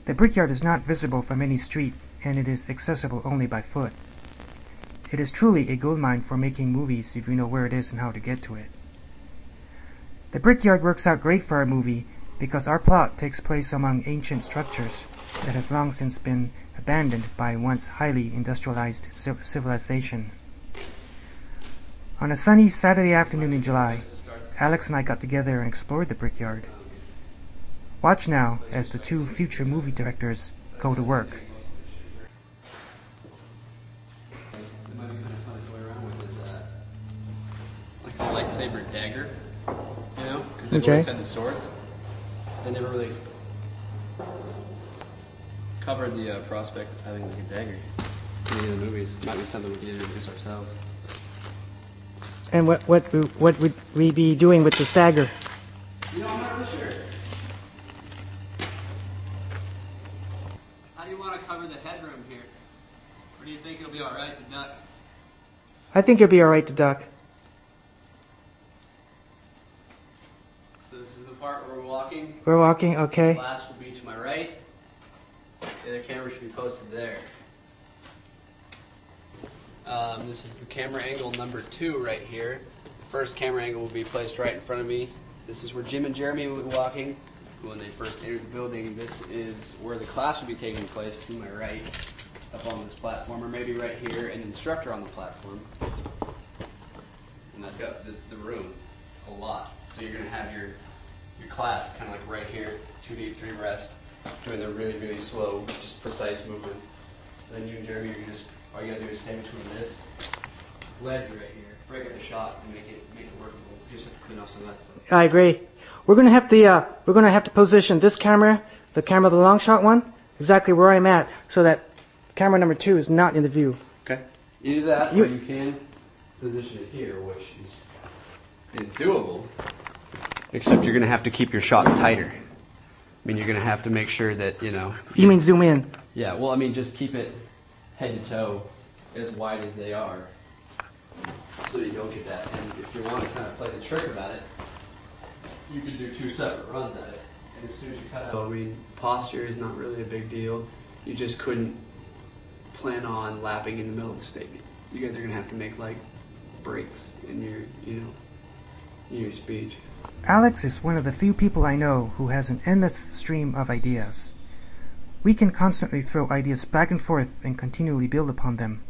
The brickyard is not visible from any street, and it is accessible only by foot. It is truly a goldmine for making movies if you know where it is and how to get to it. The brickyard works out great for our movie because our plot takes place among ancient structures that has long since been abandoned by once highly industrialized civilization. On a sunny Saturday afternoon in July, Alex and I got together and explored the brickyard. Watch now as the two future movie directors go to work. Like a lightsaber dagger, you know? Because they've always had the swords. They never really covered the prospect of having like a dagger in the movies. Might be something we can introduce ourselves. And what would we be doing with this dagger? You know, I'm not really sure. How do you want to cover the headroom here? Or do you think it'll be alright to duck? I think it'll be alright to duck. So this is the part where we're walking. We're walking, okay. The glass will be to my right. The other camera should be posted there. This is the camera angle number 2 right here. The first camera angle will be placed right in front of me. This is where Jim and Jeremy will be walking when they first entered the building. This is where the class will be taking place to my right, up on this platform, or maybe right here, an instructor on the platform. And that's got the room a lot. So you're going to have your class kind of like right here, 2 deep, 3 rest, doing the really, really slow, just precise movements. And then you and Jeremy, all you gotta do is stay between this ledge right here, break up the shot, and make it workable. You just have to clean off some of that stuff. I agree. We're gonna have to position this camera, the long shot one, exactly where I'm at, so that camera number 2 is not in the view. Okay. You do that, or you can position it here, which is doable. Except you're gonna have to keep your shot tighter. I mean, you're gonna have to make sure that You mean zoom in? Yeah. Well, I mean, just keep it head to toe as wide as they are, so you don't get that. And if you want to kind of play the trick about it, you could do 2 separate runs at it. And as soon as you cut out, I mean, posture is not really a big deal. You just couldn't plan on lapping in the middle of the statement. You guys are gonna have to make like breaks in your, in your speech. Alex is one of the few people I know who has an endless stream of ideas. We can constantly throw ideas back and forth and continually build upon them.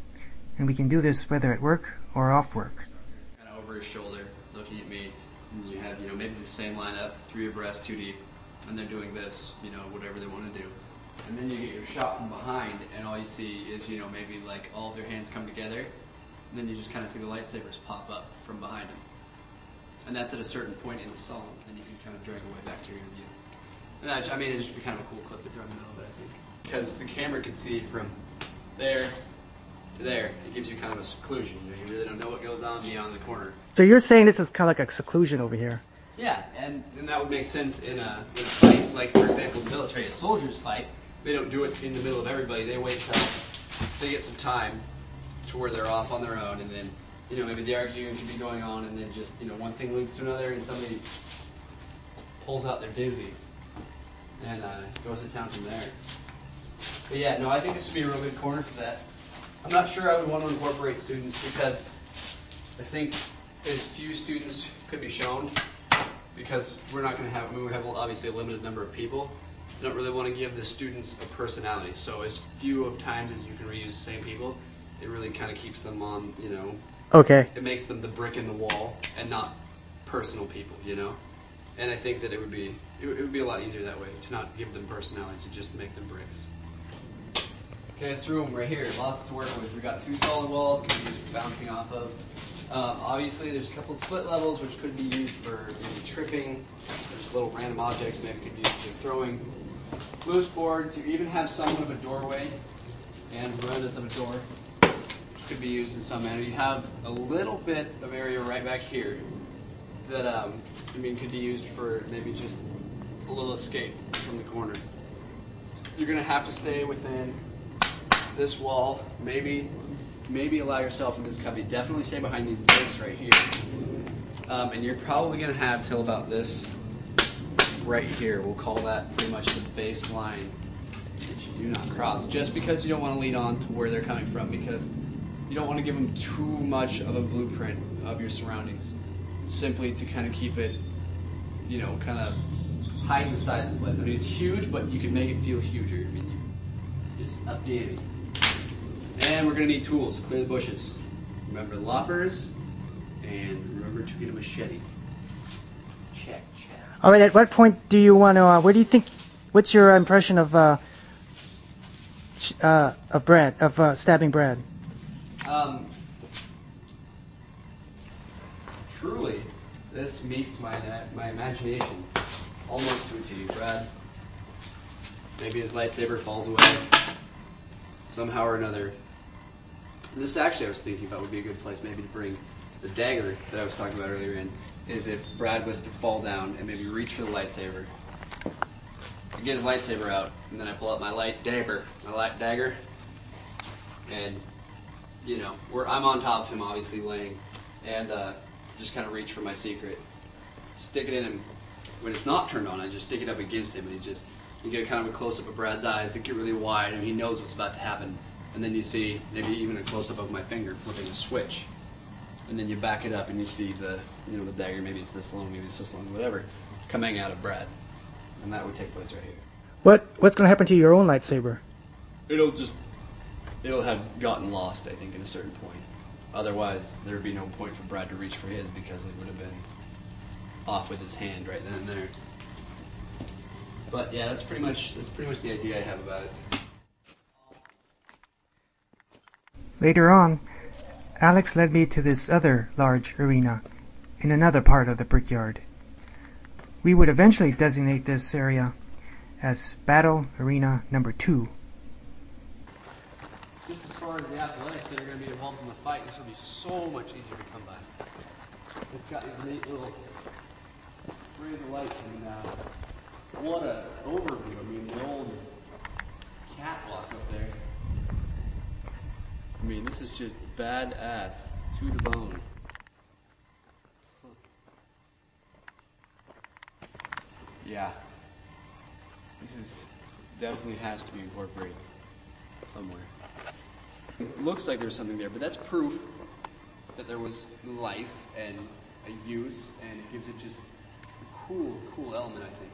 And we can do this whether at work or off work. Kind of over his shoulder, looking at me, and you have, maybe the same lineup, 3 abreast, 2 deep, and they're doing this, whatever they want to do. And then you get your shot from behind, and all you see is, maybe like all of their hands come together, and then you just kind of see the lightsabers pop up from behind them. And that's at a certain point in the song, and you can kind of drag away back to your view. And it'd just be kind of a cool clip to throw in the middle of it, I think. Because the camera can see from there to there. It gives you kind of a seclusion. You really don't know what goes on beyond the corner. So you're saying this is kind of like a seclusion over here? Yeah, and that would make sense in a fight. Like, for example, the military, a soldier's fight, they don't do it in the middle of everybody. They wait till they get some time to where they're off on their own, and then, maybe the arguing should be going on, and then just, one thing leads to another, and somebody pulls out their doozy and goes to town from there. But yeah, no, I think this would be a real good corner for that. I'm not sure I would want to incorporate students because I think as few students could be shown, because we're not going to have, we have obviously a limited number of people. I don't really want to give the students a personality, so as few of times as you can reuse the same people, it really kind of keeps them on, Okay. It makes them the brick in the wall and not personal people, And I think that it would be a lot easier that way, to not give them personalities, to just make them bricks. Okay, this room right here, lots to work with. We've got 2 solid walls, can be used for bouncing off of. Obviously, there's a couple of split levels, which could be used for maybe tripping. There's little random objects maybe could be used for throwing. Loose boards, you even have somewhat of a doorway and verandas of a door, which could be used in some manner. You have a little bit of area right back here that, could be used for maybe just a little escape from the corner. You're going to have to stay within this wall, maybe allow yourself in this cubby. Definitely stay behind these bricks right here. And you're probably going to have till about this right here. We'll call that pretty much the baseline that you do not cross, just because you don't want to lead on to where they're coming from, because you don't want to give them too much of a blueprint of your surroundings, simply to kind of keep it, you know, kind of hide the size of the place. I mean, it's huge, but you can make it feel huger. I mean, you just update it. And we're going to need tools to clear the bushes. Remember the loppers, and remember to get a machete. Check. All right, at what point do you want to, where do you think, what's your impression of stabbing Brad? Truly, this meets my imagination almost to a T. Brad, maybe his lightsaber falls away somehow or another. And this actually I was thinking about would be a good place maybe to bring the dagger that I was talking about earlier in, is if Brad was to fall down and maybe reach for the lightsaber. I get his lightsaber out, and then I pull out my light dagger, and, you know, I'm on top of him, obviously, laying, and just kind of reach for my secret. Stick it in him. When it's not turned on, I just stick it up against him, and you get kind of a close-up of Brad's eyes that get really wide, and he knows what's about to happen. And then you see maybe even a close-up of my finger flipping a switch. And then you back it up and you see the dagger, maybe it's this long, maybe it's this long, whatever, coming out of Brad. And that would take place right here. What's going to happen to your own lightsaber? It'll have gotten lost, I think, at a certain point. Otherwise, there would be no point for Brad to reach for his, because it would have been off with his hand right then and there. But yeah, that's pretty much the idea I have about it. Later on, Alex led me to this other large arena in another part of the brickyard. We would eventually designate this area as Battle Arena number 2. Just as far as the athletics that are going to be involved in the fight, this will be so much easier to come by. It's got these neat little rays of light coming down. What an overview. I mean, the old catwalk up there. I mean, this is just badass to the bone. Yeah. This definitely has to be incorporated somewhere. It looks like there's something there, but that's proof that there was life and a use, and it gives it just a cool element, I think.